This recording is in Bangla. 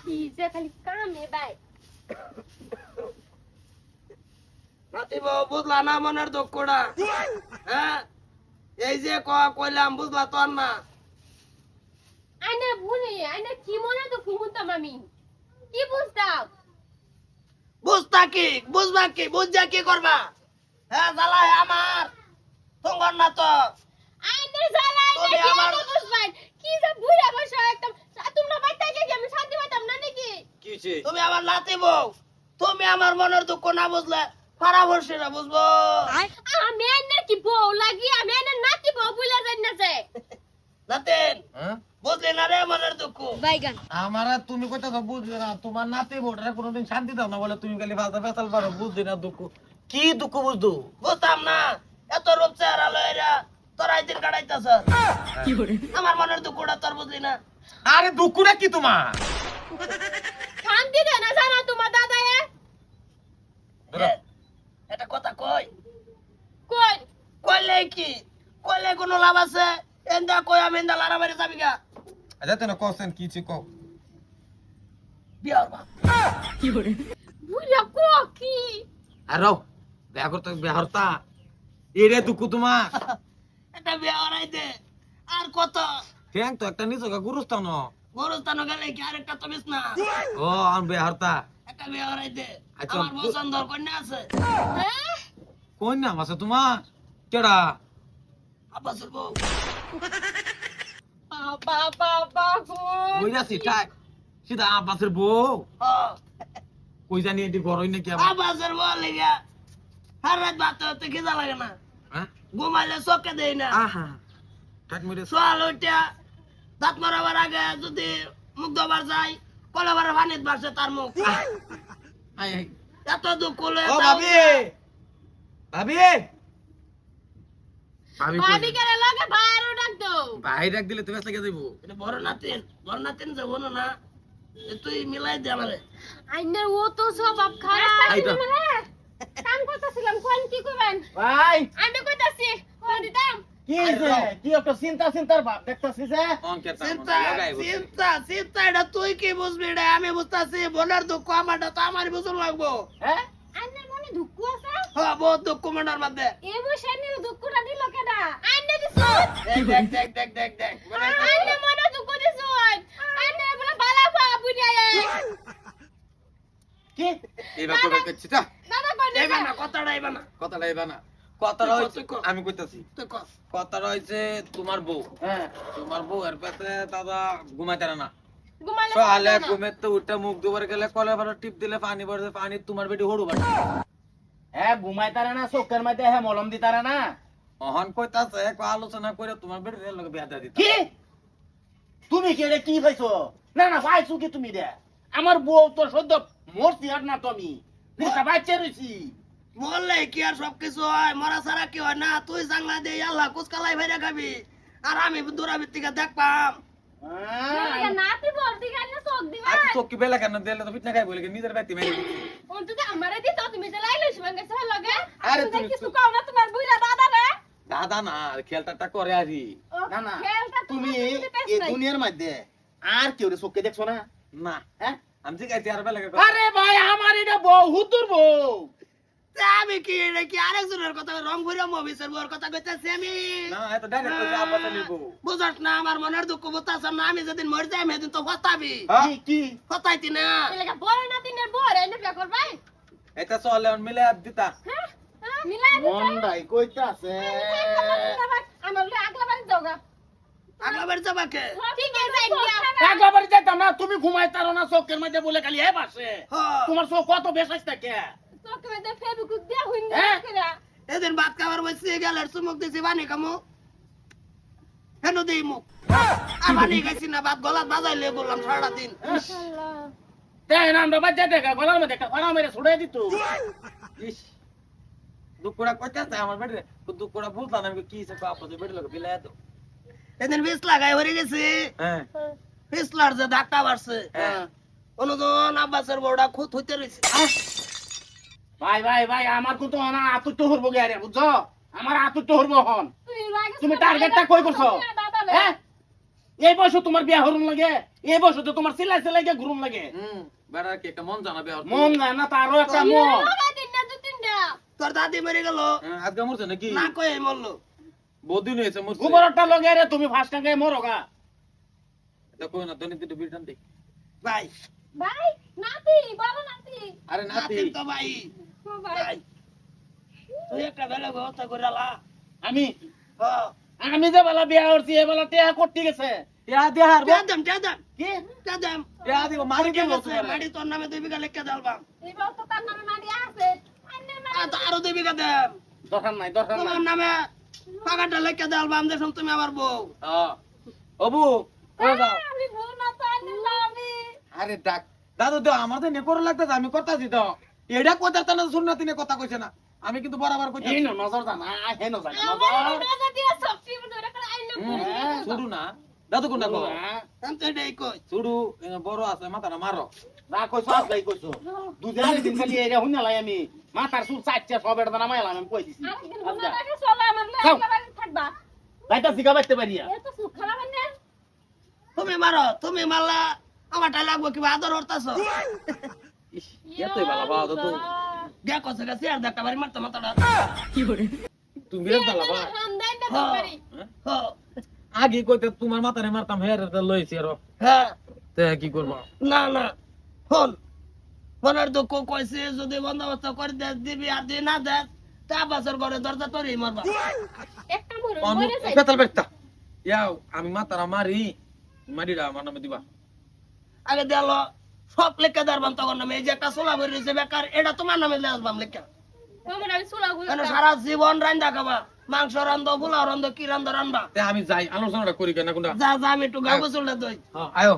কি যে খালি কামে ভাই নাতি বউ বুঝলা না মনের দুঃখটা হ্যাঁ এই যে কইলাম বুঝলা তো না আইনা ভুলি আইনা কি মনে তো ঘুমতাম আমি কি বুঝতাম বুঝতা কি বুঝবা কি বুঝা কি করবা হ্যাঁ জ্বালা আমার তোমার না তো আইনা জ্বালাই তুমি না আমার- কি বুঝবেন কি যে বুড়া বসে একদম তোমরা বাইতে গিয়ে আমি শান্তি পাইতাম না নাকি কি হইছে তুমি আমার নাতি বউ তুমি আমার মনের দুঃখ না বুঝলে খারাপ হচ্ছে না বুঝবো আমি আইনা কি বউ লাগি আমি আইনা নাতি বউ বুলা যাই না যে নাতিন হ্যাঁ বুঝলি না রে মনের দুঃখ বাইগান আমারা তুমি কইতাছ বুঝবে না তোমার নাতি বোটরা কোনোদিন শান্তি দাও না বলে তুমি খালি ফালতা ফেসাল পারো বুঝদি না দুঃখ কি দুঃখ বুঝদো বুঝতাম না এত রূপ চেহারা লইরা তোরা দিন কাটাইতেছ আমার মনের দুঃখটা তোর বুঝলি না আরে দুঃখটা কি তোমার শান্তি দে না জানো তোমার দাদা এটা কথা কই কই কইলে কি কইলে কোনো লাভ আছে এন্দা কই আমি এন্দা লারাবাড়ি যাবি গা আচ্ছা তেন কোশ্চেন কি ছিল কও বিয়ার বাপ বুড়া কো কি আরো বিয়া করতে বিয়া হরতা এরে দুঃখ তোমার এটা বিয়া হরাইতে আর কত ঠ্যাং তো একটা নিচে গুরুস্থান গরুস্থান গেলে কি আরেকটা তো বিছ না ও আমি বিয়া হরতা একটা বিয়া হরাইতে আচ্ছা, আমার পছন্দর কন্যা আছে হ্যাঁ কোন নাম আছে তোমার কেডা আব্বাসুর বউ বাবা বাবা গো কই যাচ্ছি টাই সিধা আব্বাসের বউ হ্যাঁ কই জানি এটি গরই নাকি আবার আব্বাসুর বউ লেগা আর রাত ভাত তো খিদা লাগে না হ্যাঁ ঘুমাইলে চোখে দেই না আহা কাট মেরে সোয়াল ওইটা দাঁত মারাবার আগে যদি মুখ ধোবার যায় কলেবার পানিত বাড়ছে তার মুখ আই আই এত দুঃখ লয়ে ও তাও- ভাবি ভাবি ভাবি ভাবি করে লাগে বাইরে ডাক দাও ভাই ডাক দিলে তুমি আসলে যাইবো এটা বড় নাতিন যাবো না এ তুই মিলাই দে আমারে আইনার ও তো স্বভাব খারাপ আইটা। কাম করতেছিলাম কোন কি করবেন ভাই আমি কইতাছি কোন দিতাম কি হইছে কি একটা চিন্তার ভাব দেখতাছিস যে অঙ্কের চিন্তা চিন্তা এটা তুই কি বুঝবি এটা আমি বুঝতেছি বোনের দুঃখ আমারটা তো আমারই বুঝুন লাগবো হ্যাঁ আইনার মনে দুঃখ আছে হ্যাঁ বহুত দুঃখ মনের মধ্যে এই বসে নিয়ে দুঃখটা দিল কেডা আইনা দিছো দেখ আইনা মনে দুঃখ দিছো আইনা বলে বালা পা বুড়ি আয় কি এইবার কবে করছি তা দাদা কই এইবা না কথাটা এইবা না কথাটা এইবার না কথাটা হইছে তুই কর। আমি কইতাছি তুই কর কথাটা হইছে তোমার বউ হ্যাঁ তোমার বউ এর পেতে দাদা ঘুমাইতে না ঘুমালে সকালে ঘুমেতে উঠে মুখ ধোবার গেলে কলে ভরা টিপ দিলে পানি পড়ে পানি তোমার বেটি হড়ু বাড়ি হ্যাঁ ঘুমাইতারে না চোখের মধ্যে হ্যাঁ মলম দিতারে না অহন কইতাছে এক আলোচনা করে তোমার বেটির লগে বিয়া দিতা কি তুমি কি রে কি পাইছো না না পাইছো কি তুমি রে আমার বউ তো সদ্য মরছি আর না তুমি নিশা বাচ্চা রইছি বললে কি আর সবকিছু হয় মরা ছাড়া কি হয় না তুই জানলা দে আল্লাহ কুচকালাই ভাইরা খাবি আর আমি দূরাবৃত্তিকে দেখবাম নাতি বর্দি গানে চোখ দিবা আর চোখ বেলা কেন দিলে তো ফিটনা খাই বলে নিজের ব্যক্তি মেরে দিছি অন্তত আমারে দিত তুমি যে লাইলছ মানে সে লগে আরে তুমি তুমি কিছু কও না তোমার বুইরা দাদা রে দাদা না খেলটা করে আরি না না খেলটা তুমি এই এই দুনিয়ার মধ্যে আর কেউ রে চোখে দেখছো না না হ্যাঁ আমি ঠিক আছে আর বেলা আরে ভাই আমার এটা বউ হুতুর বউ তা আমি কি এটা কি আরেকজনের কথা রং ঘুরে মবিসের বউর কথা কইতাছি আমি না এত ডাইরেক্ট কইছে আব্বা নিব বুঝাস না আমার মনের দুঃখ বুঝতাছ না আমি যেদিন মরে যাই সেদিন তো ফতাবি কি কি ফতাইতি না লাগা বড় নাতিনের বড় এনে ফেলা করবাই এটা চলে মিলে দিতা হ্যাঁ মিলাই মন্দাই কইতাছে আমার লগে আগলা বাড়ি যাওগা আগলা বাড়ি যাবাকে ঠিক আছে দিয়া টাকা বাড়ি যাইতাম না তুমি ঘুমাইতারো না চোখের মধ্যে বলে খালি হে বাসে হ্যাঁ তোমার চোখ কত বেসাইছ থাকে তোকে মধ্যে ফেবিকুক দিয়া হইন হ্যাঁ? না এদিন ভাত খাবার বসে গেল চুমুক দিছি বানি কামু হেন দিই মুখ আর বানি খাইছি না ভাত গলাত বাজাইলে বললাম সারাটা দিন মাশাআল্লাহ তাই না আমরা বাচ্চা দেখা গলার মধ্যে খানা মেরে ছুড়ে দিত ইস দুপুরা কইতাছে আমার বেটি দুপুরা বুঝলাম না আমি কি সে আপা বেটি লগে বিলাই দাও এদিন বিষ লাগাই হয়ে গেছি হ্যাঁ পিছলার যে ধাক্কা বাড়ছে হ্যাঁ অনুজন আব্বাসের বউটা খুদ হইতে রয়েছে ভাই ভাই ভাই আমার কিন্তু না আতুর তো হরবো গে বুঝছো আমার আতুর তো হরবো হন তুমি টার্গেটটা কই করছো দাদা রে হ্যাঁ এই বয়সে তোমার বিয়া হরুন লাগে, এই বয়সে তো তোমার সিলাই সিলাই গিয়ে ঘুরুন লাগে। বেড়ার কি একটা মন জানাবে আর মন যায় না তারও একটা মন। বাবা তিনটা দু তিনটা তোর দাদি মরে গেল আজকে মরছে নাকি না কয়ে মরলো। বহুদিন হয়েছে মরছে গোবরটা লগে রে তুমি ফার্স্ট টাইম মরোগা। এটা কই না দৈনিক দুটো বিটান দে ভাই ভাই নাতি বড় নাতি আরে নাতি নাতি তো ভাই ও ভাই ভাই তুই একটা বেলা ব্যবস্থা করে আলা। আমি হ্যাঁ আমি যে বেলা বিয়া হচ্ছি এ বেলা টেয়া করতে গেছে। ইয়া দে আর দাদাম দাদাম কি দাদাম ইয়া দিব মারি কে বলছো মাড়ি তোর নামে 2 বিঘা লেখা দালবাম এবার তো তার নামে মারি আছে আইনে আরো 2 বিঘা দেন দরকার নাই দরকার নাই। তোমার নামে পাকাটা লেখা দালবাম দেশম তুমি আমার বউ। হ্যাঁ অবু কই যাও আমি ভুল না তো আইনে আমি আরে ডাক দাদু তো আমার তো নেকর লাগতেছে আমি করতাছি তো এটা কথা না শুননা তিনে কথা কইছে না আমি কিন্তু বরাবর কইছি এই না নজর জানা হে নজর আমার নজর নজর দিয়ে সবচেয়ে ধরে করে আইনে শুরু না দাদু কোনটা কো আমি তো এটাই কই শুরু বড় আছে মাথাটা মারো না কইছো আসলাই কইছো দুজনে দিন খালি এরা হুনালাই আমি মাথার সুর চাচ্চা সব এটা নামাইলাম আমি কই দিছি আরেকদিন ভুল না চলে আমার খাও। লাগা থাকবা যাইতা শিখা বাইতে পারিয়া এ তো সুখ খারাপ না তুমি মারো তুমি মারলা আমারটা লাগবো কিবা আদর হরতাছ এতই ভালো বাবা দাদু গে কছে গেছে আর দেখা বাড়ি মারতে মাথাটা তুমি বিরাট ভালো বাবা হামদাই না তো পারি হ্যাঁ আগে কইতে তোমার মাথারে মারতাম হের লইছি আর হ্যাঁ তে কি করব না না হল মনের দুঃখ কইছে যদি বন্দোবস্ত করে দে দিবি আর দি না দে তা বছর করে দরজা তোরই মারবা একটা মরে আমি মরে যাই পেতাল বেটা ইয়াও আমি মাথারা মারি মারিরা আমার নামে দিবা আগে দেল সব লেখা দারবাম তখন নামে এই যে একটা সোলা ভরে রয়েছে বেকার এটা তোমার নামে লেসবাম লেখা তোমার আমি সুলা গুলো কেন সারা জীবন রান্দা খাবা মাংস রান্ধ পোলাও রান্ধ কি রান্ধ রানবা তে আমি যাই আলোচনাটা করি কেন কোনটা যা যা আমি একটু গা গোসলটা দই হ্যাঁ আয়ো